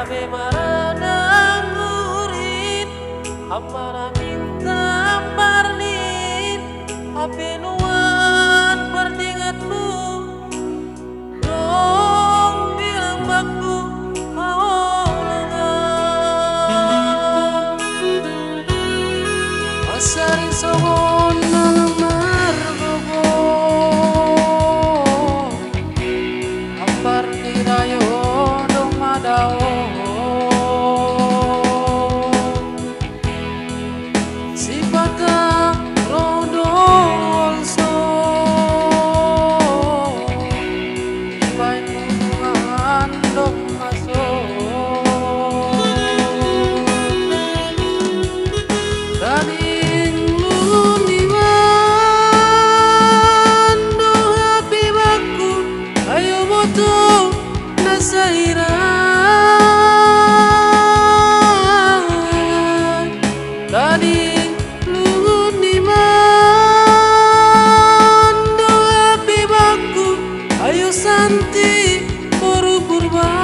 Nabe maradang urin Amara minta parlin Ape nuan perdingatmu Dong bilang baku Aolangan Masaring songon nalamar gogo Ampar dirayo dong madao Sipata rodol so Ibain hubungan dong masuk Daning lulun iwan dong happy baku Ayo moto nasairan Daning lulun iwan dong happy baku Ayo santi baru kurban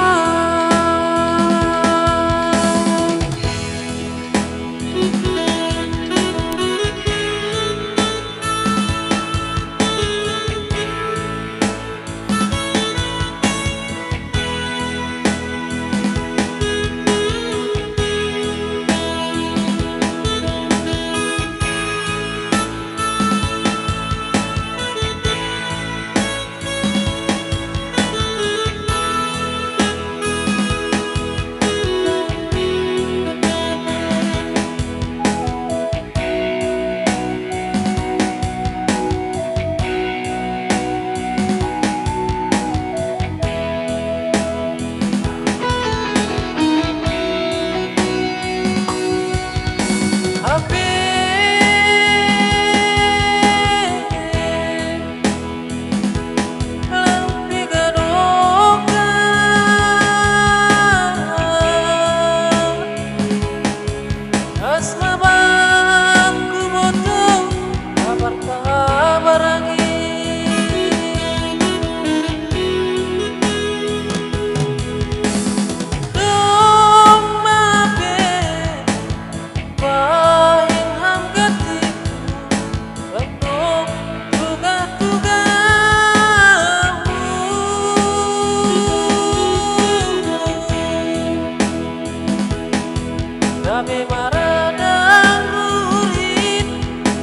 Nabe maradang urin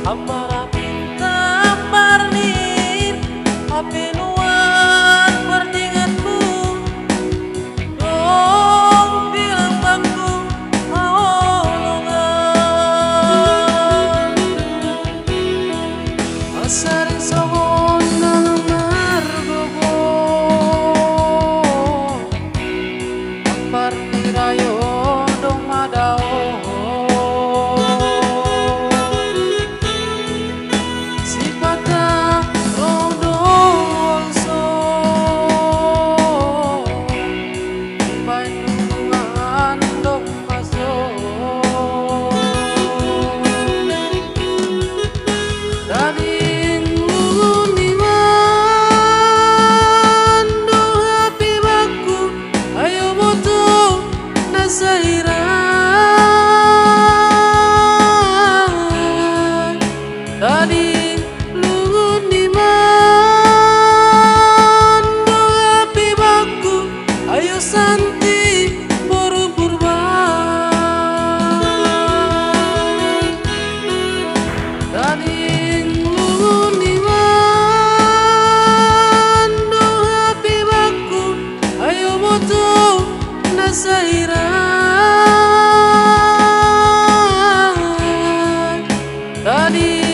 Amara minta parlin Ape nuan perdingatmu Dong bilang baku Aolangan Masaring songon nalamar gogo Ampar dirayo dong madao Sipata rodol so Ibain hubungan dong masuk Daning lulun iwan dong happy baku Ayo moto nasairan Daning lulun iwan dong happy baku Ayo santi baru kurban Daning lulun iwan dong happy baku Ayo moto nasairan Tadi